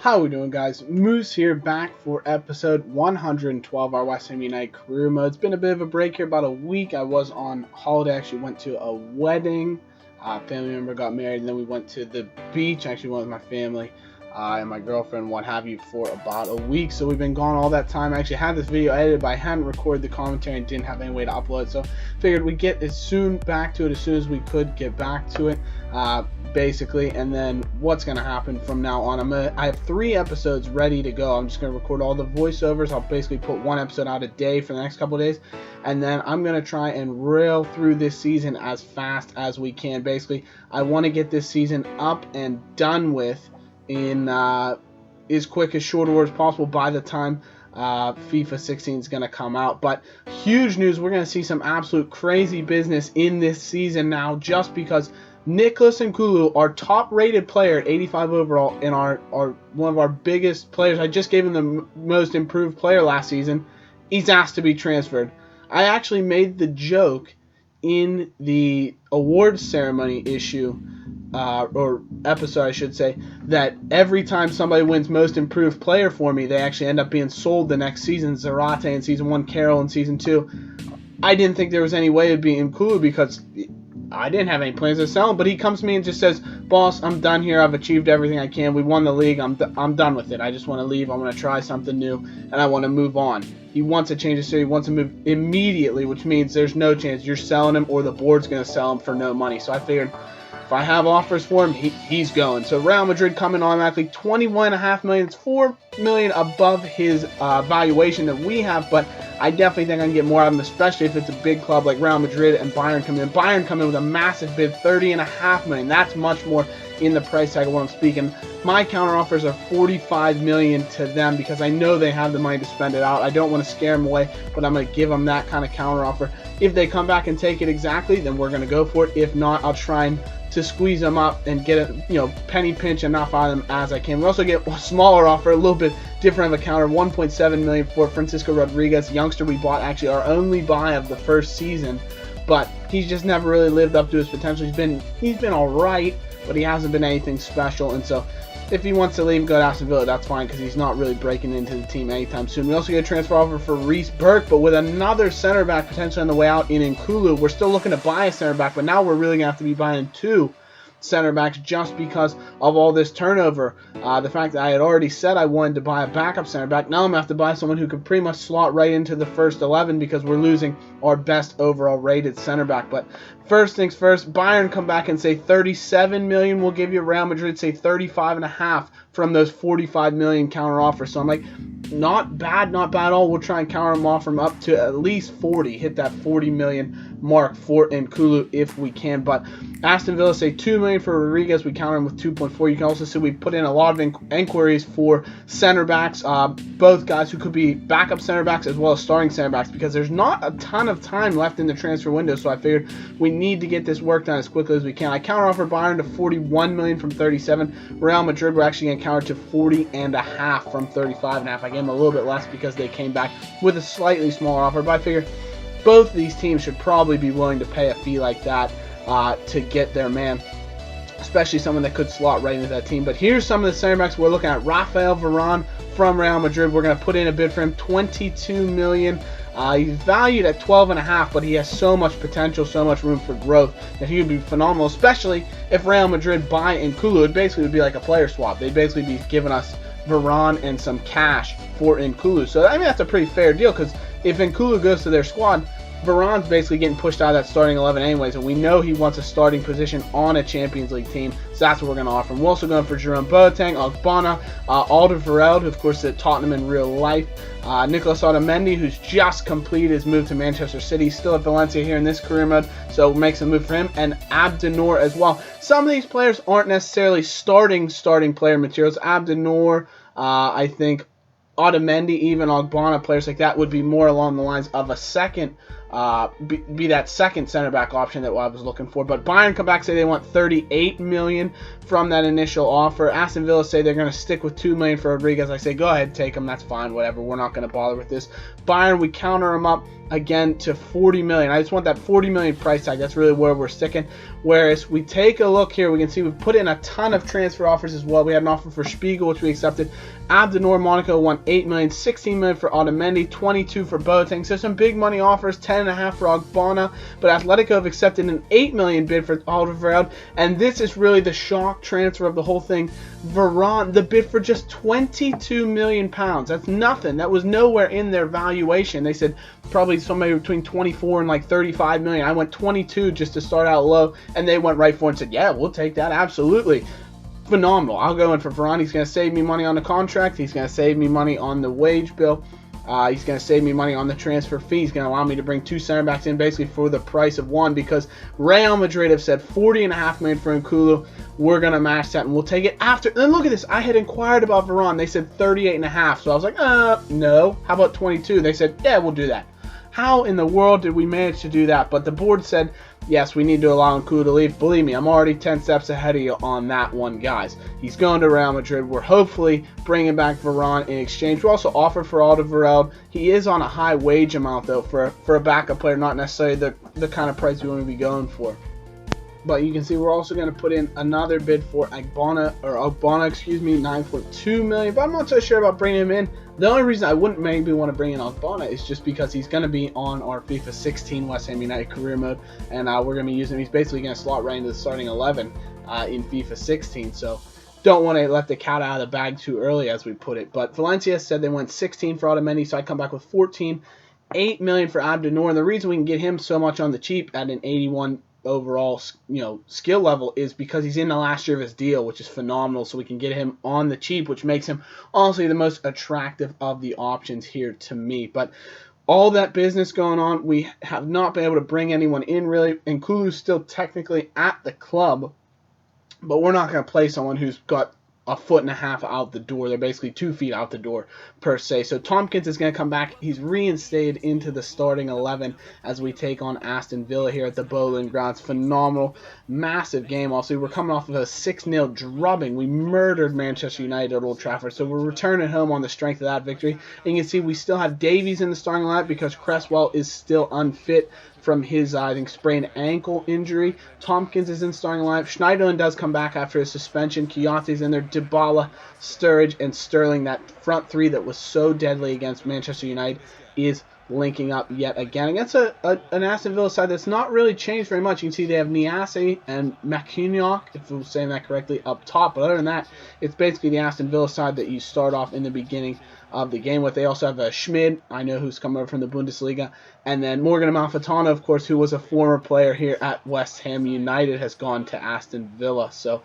How we doing, guys? Moose here, back for episode 112, our West Ham United career mode. It's been a bit of a break here, about a week. I was on holiday, actually went to a wedding. Family member got married, and then we went to the beach. Actually went with my family and my girlfriend, what have you, for about a week. So we've been gone all that time. I actually had this video edited, but I hadn't recorded the commentary and didn't have any way to upload it. So figured we'd get as soon as we could get back to it. Basically, and then what's going to happen from now on, I have 3 episodes ready to go. I'm just going to record all the voiceovers. I'll basically put 1 episode out a day for the next couple of days, and then I'm going to try and rail through this season as fast as we can. Basically, I want to get this season up and done with in as quick as short order as possible by the time FIFA 16 is going to come out. But huge news, we're going to see some absolute crazy business in this season now, just because Nicholas Nkulu, our top-rated player at 85 overall, and our one of our biggest players, I just gave him the most improved player last season, he's asked to be transferred. I actually made the joke in the awards ceremony issue, or episode I should say, that every time somebody wins most improved player for me, they actually end up being sold the next season. Zarate in season 1, Carroll in season 2. I didn't think there was any way it'd be Nkulu because I didn't have any plans to sell him, but he comes to me and just says, "Boss, I'm done here. I've achieved everything I can. We won the league. I'm done with it. I just want to leave. I want to try something new, and I want to move on." He wants to change the city. He wants to move immediately, which means there's no chance you're selling him or the board's going to sell him for no money. So I figured if I have offers for him, he's going. So Real Madrid coming automatically, $21.5 million. It's $4 million above his valuation that we have, but I definitely think I can get more out of him, especially if it's a big club like Real Madrid and Bayern come in. Bayern come in with a massive bid, $30.5 million. That's much more in the price tag of what I'm speaking. My counter offers are $45 million to them because I know they have the money to spend it out. I don't want to scare them away, but I'm going to give them that kind of counter offer. If they come back and take it exactly, then we're going to go for it. If not, I'll try to squeeze them up and get a penny pinch enough out of them as I can. We also get a smaller offer, a little bit different of a counter, $1.7 million for Francisco Rodriguez, youngster we bought, actually our only buy of the first season, but he's just never really lived up to his potential. He's been all right, but he hasn't been anything special, and so if he wants to leave, go to Aston Villa, that's fine, because he's not really breaking into the team anytime soon. We also get a transfer offer for Reece Burke, but with another center back potentially on the way out in Nkulu. We're still looking to buy a center back, but now we're really going to have to be buying 2 center backs just because of all this turnover. The fact that I had already said I wanted to buy a backup center back, now I'm going to have to buy someone who could pretty much slot right into the first 11 because we're losing our best overall rated center back. But first things first, Bayern come back and say $37 million. We'll give you Real Madrid say $35.5 from those $45 million counter offers. So I'm like, not bad at all. We'll try and counter them off from up to at least 40, hit that $40 million mark for Nkulu if we can. But Aston Villa say $2 million for Rodriguez. We counter him with 2.4. You can also see we put in a lot of inquiries for center backs, both guys who could be backup center backs as well as starting center backs, because there's not a ton of time left in the transfer window. So I figured we need to get this work done as quickly as we can. I counter offer Bayern to $41 million from $37. Real Madrid we're actually going to counter to $40.5 from $35.5. I gave them a little bit less because they came back with a slightly smaller offer, but I figure both of these teams should probably be willing to pay a fee like that to get their man, especially someone that could slot right into that team. But here's some of the center backs we're looking at. Rafael Varane from Real Madrid. We're going to put in a bid for him, $22 million. He's valued at $12.5, but he has so much potential, so much room for growth that he would be phenomenal, especially if Real Madrid buy Nkulu. It basically would be like a player swap. They'd basically be giving us Varane and some cash for Nkulu. So I mean, that's a pretty fair deal, because if Nkulu goes to their squad, Varane's basically getting pushed out of that starting 11 anyways, and we know he wants a starting position on a Champions League team, so that's what we're going to offer him. We're also going for Jerome Boateng, Ogbonna, Alderweireld, who of course is at Tottenham in real life, Nicolas Otamendi, who's just completed his move to Manchester City, still at Valencia here in this career mode, so makes a move for him, and Abdennour as well. Some of these players aren't necessarily starting player materials. Abdennour, I think, Otamendi, even Ogbonna, players like that would be more along the lines of a second be that second center back option that I was looking for. But Bayern come back, say they want 38 million from that initial offer. Aston Villa say they're going to stick with 2 million for Rodriguez. I say go ahead, take him. That's fine, whatever. We're not going to bother with this. Bayern, we counter him up again to 40 million. I just want that 40 million price tag. That's really where we're sticking. Whereas we take a look here, we can see we've put in a ton of transfer offers as well. We had an offer for Spiegel, which we accepted. Abdenor Monaco won 8 million, 16 million for Otamendi, 22 for Boateng. So some big money offers, 10.5 for Ogbonna, but Atletico have accepted an 8 million bid for Alderweireld, and this is really the shock transfer of the whole thing. Varane, the bid for just 22 million pounds. That's nothing. That was nowhere in their valuation. They said probably somewhere between 24 and like 35 million. I went 22 just to start out low, and they went right for it and said, yeah, we'll take that, absolutely. Phenomenal. I'll go in for Varane. He's going to save me money on the contract. He's going to save me money on the wage bill. He's going to save me money on the transfer fee. He's going to allow me to bring 2 center backs in basically for the price of 1, because Real Madrid have said 40.5 million for Nkulu. We're going to match that and we'll take it after. And look at this. I had inquired about Varane. They said 38.5. So I was like, no. How about 22? They said, yeah, we'll do that. How in the world did we manage to do that? But the board said, yes, we need to allow Nkulu to leave. Believe me, I'm already 10 steps ahead of you on that one, guys. He's going to Real Madrid. We're hopefully bringing back Varane in exchange. We also offered for Alderweireld. He is on a high wage amount, though, for a backup player, not necessarily the kind of price we want to be going for. But you can see we're also going to put in another bid for Ogbonna, 9.2 million. But I'm not so sure about bringing him in. The only reason I wouldn't maybe want to bring in Ogbonna is just because he's going to be on our FIFA 16 West Ham United career mode, and we're going to be using him. He's basically going to slot right into the starting 11 in FIFA 16. So don't want to let the cat out of the bag too early, as we put it. But Valencia said they went 16 for Otamendi, so I come back with 14, 8 million for Abdenor. And the reason we can get him so much on the cheap at an 81 overall, skill level is because he's in the last year of his deal, which is phenomenal. So we can get him on the cheap, which makes him honestly the most attractive of the options here to me. But all that business going on, we have not been able to bring anyone in really. And Nkulu's still technically at the club, but we're not going to play someone who's got a foot and a half out the door. They're basically 2 feet out the door per se. So Tompkins is going to come back. He's reinstated into the starting 11 as we take on Aston Villa here at the Bowling Grounds. Phenomenal, massive game. Also, we're coming off of a 6-0 drubbing. We murdered Manchester United at Old Trafford. So we're returning home on the strength of that victory. And you can see we still have Davies in the starting lineup because Cresswell is still unfit from his, I think, sprained ankle injury. Tompkins is in starting lineup. Schneiderlin does come back after his suspension. Kouyate's in there. Dybala, Sturridge, and Sterling. That front 3 that was so deadly against Manchester United is linking up yet again against an Aston Villa side that's not really changed very much. You can see they have Niasse and McKinnock, if I'm saying that correctly, up top. But other than that, it's basically the Aston Villa side that you start off in the beginning of the game with. They also have Schmid, I know, who's come over from the Bundesliga, and then Morgan Amalfitano, of course, who was a former player here at West Ham United, has gone to Aston Villa. So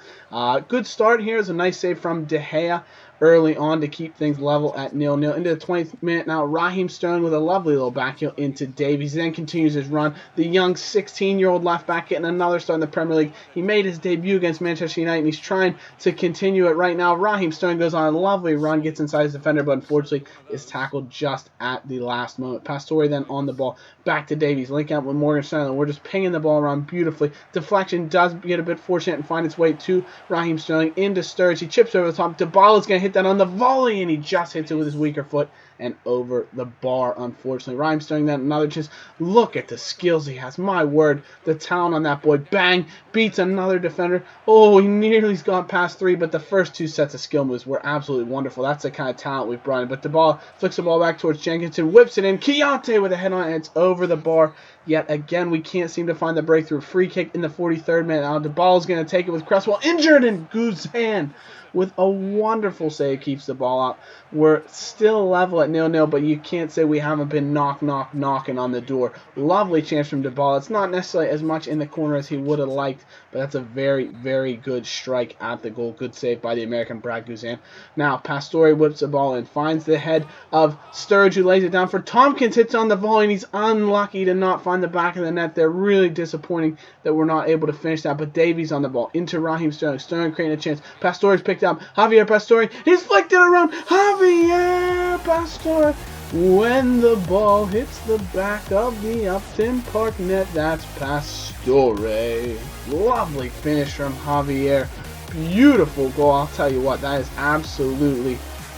good start here. Is a nice save from De Gea early on to keep things level at 0-0. Into the 20th minute now, Raheem Sterling with a lovely little back heel into Davies. Then continues his run. The young 16-year-old left back getting another start in the Premier League. He made his debut against Manchester United, and he's trying to continue it right now. Raheem Sterling goes on a lovely run, gets inside his defender, but unfortunately is tackled just at the last moment. Pastore then on the ball. Back to Davies. Link out with Morgan Sterling. We're just pinging the ball around beautifully. Deflection does get a bit fortunate and find its way to Raheem Sterling into Sturridge. He chips over the top. Dybala's going to hit that on the volley, and he just hits it with his weaker foot and over the bar, unfortunately. Raheem Sterling then another chance. Look at the skills he has. My word, the talent on that boy. Bang, beats another defender. Oh, he nearly's gone past 3, but the first 2 sets of skill moves were absolutely wonderful. That's the kind of talent we've brought in. But Dybala flicks the ball back towards Jenkinson, whips it in. Kouyaté with a head on it, and it's over the bar. Yet again, we can't seem to find the breakthrough. Free kick in the 43rd minute. Now Dybala's going to take it with Cresswell injured, and Guzan with a wonderful save keeps the ball out. We're still level at 0-0, but you can't say we haven't been knocking on the door. Lovely chance from Dybala. It's not necessarily as much in the corner as he would have liked, but that's a very, very good strike at the goal. Good save by the American Brad Guzan. Now, Pastore whips the ball and finds the head of Sturridge, who lays it down for Tompkins. Hits on the volley, and he's unlucky to not find the back of the net. They're really disappointing that we're not able to finish that, but Davies on the ball into Raheem Sterling. Sterling creating a chance. Pastore's picked up. Javier Pastore. He's flicked it around. Javier Pastore When the ball hits the back of the Upton Park net, that's Pastore. Lovely finish from Javier. Beautiful goal. I'll tell you what, that is absolutely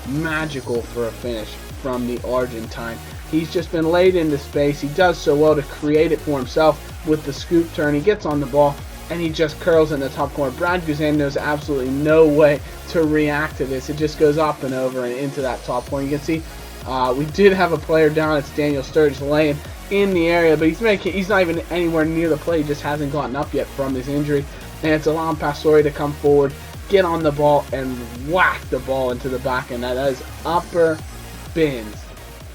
magical for a finish from the Argentine. He's just been laid into space. He does so well to create it for himself with the scoop turn. He gets on the ball and he just curls in the top corner. Brad Guzan knows absolutely no way to react to this. It just goes up and over and into that top corner. You can see we did have a player down. It's Daniel Sturridge laying in the area, but he's not even anywhere near the play. He just hasn't gotten up yet from his injury, and it's allowing Pastore to come forward, get on the ball, and whack the ball into the back end. That is upper bins.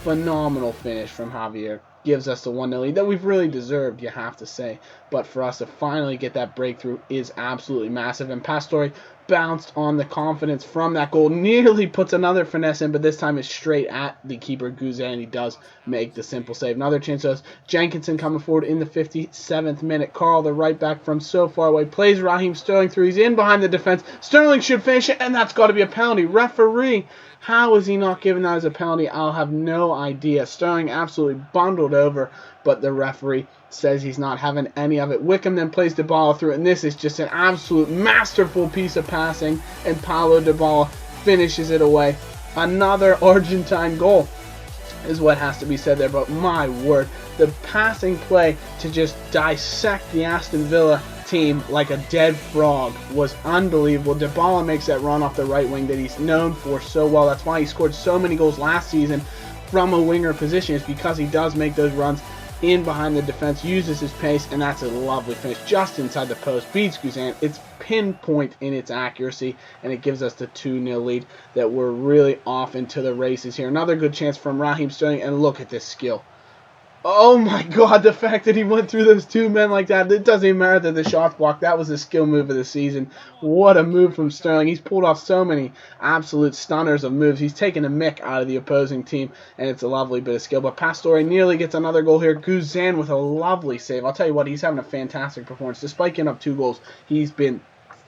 Phenomenal finish from Javier. Gives us the 1-0 lead that we've really deserved, you have to say. But for us to finally get that breakthrough is absolutely massive. And Pastore bounced on the confidence from that goal. Nearly puts another finesse in, but this time it's straight at the keeper, Guzan. He does make the simple save. Another chance to us. Jenkinson coming forward in the 57th minute. Carl, the right back from so far away, plays Raheem Sterling through. He's in behind the defense. Sterling should finish it, and that's got to be a penalty. Referee, how is he not giving that as a penalty? I'll have no idea. Sterling absolutely bundled over, but the referee says he's not having any of it. Wickham then plays Dybala through, and this is just an absolute masterful piece of passing, and Paulo Dybala finishes it away. Another Argentine goal is what has to be said there, but my word, the passing play to just dissect the Aston Villa team like a dead frog was unbelievable. Dybala makes that run off the right wing that he's known for so well. That's why he scored so many goals last season from a winger position, is because he does make those runs in behind the defense, uses his pace, and that's a lovely finish just inside the post. Beats Guzan. It's pinpoint in its accuracy, and it gives us the 2-0 lead that we're really off into the races here. Another good chance from Raheem Sterling, and look at this skill. Oh my god, the fact that he went through those two men like that, it doesn't even matter that the shot's blocked. That was a skill move of the season. What a move from Sterling. He's pulled off so many absolute stunners of moves. He's taken a mick out of the opposing team, and it's a lovely bit of skill. But Pastore nearly gets another goal here. Guzan with a lovely save. I'll tell you what, he's having a fantastic performance. Despite giving up 2 goals, he's been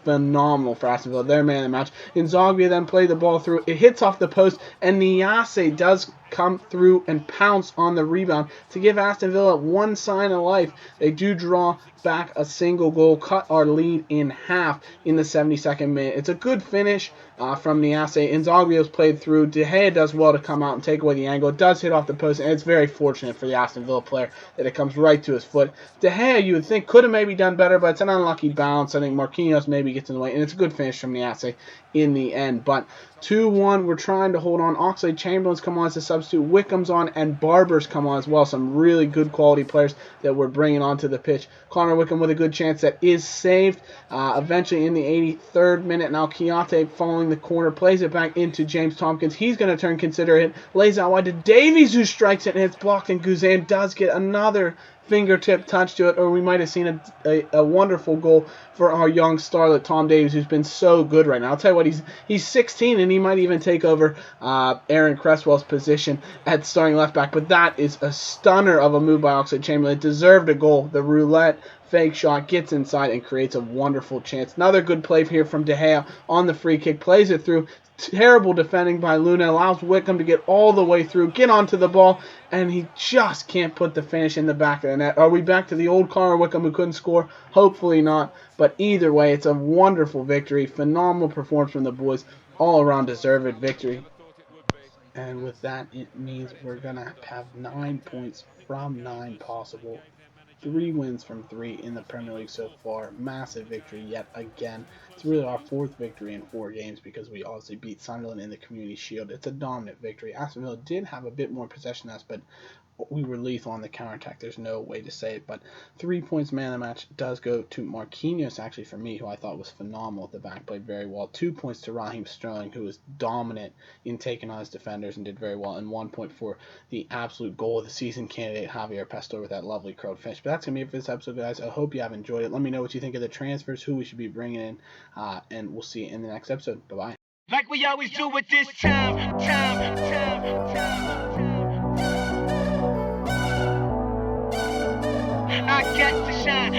phenomenal for Aston Villa. Their man of the match. Inzaghi then played the ball through. It hits off the post, and Niasse does come through and pounce on the rebound to give Aston Villa one sign of life. They do draw back a single goal, cut our lead in half in the 72nd minute. It's a good finish from Niasse. Inzaghi was played through. De Gea does well to come out and take away the angle. It does hit off the post, and it's very fortunate for the Aston Villa player that it comes right to his foot. De Gea, you would think, could have maybe done better, but it's an unlucky bounce. I think Marquinhos maybe gets in the way, and it's a good finish from Niasse in the end. But 2-1, we're trying to hold on. Oxlade-Chamberlain's come on as a substitute. Wickham's on, and Barber's come on as well. Some really good quality players that we're bringing onto the pitch. Connor Wickham with a good chance that is saved. Eventually in the 83rd minute, now Kiate following the corner, plays it back into James Tompkins. He's going to turn, consider it, lays out wide to Davies, who strikes it, and it's blocked, and Guzan does get another fingertip touch to it, or we might have seen a wonderful goal for our young starlet Tom Davies, who's been so good right now. I'll tell you what, he's 16, and he might even take over Aaron Cresswell's position at starting left back, but that is a stunner of a move by Oxlade-Chamberlain. It deserved a goal. The roulette fake shot gets inside and creates a wonderful chance. Another good play here from De Gea on the free kick, plays it through. Terrible defending by Luna, allows Wickham to get all the way through, get onto the ball, and he just can't put the finish in the back of the net. Are we back to the old Connor Wickham who couldn't score? Hopefully not, but either way, it's a wonderful victory. Phenomenal performance from the boys, all around deserved victory. And with that, it means we're going to have 9 points from 9 possible. 3 wins from 3 in the Premier League so far. Massive victory yet again. It's really our 4th victory in 4 games because we obviously beat Sunderland in the Community Shield. It's a dominant victory. Aston Villa did have a bit more possession than us, but we were lethal on the counterattack. There's no way to say it, but 3 points man of the match does go to Marquinhos, actually, for me, who I thought was phenomenal at the back, played very well. 2 points to Raheem Sterling, who was dominant in taking on his defenders and did very well, and 1 point for the absolute goal of the season candidate, Javier Pastore, with that lovely curled finish. But that's going to be it for this episode, guys. I hope you have enjoyed it. Let me know what you think of the transfers, who we should be bringing in, and we'll see you in the next episode. Bye-bye. Like we always do with this time. I got to shine.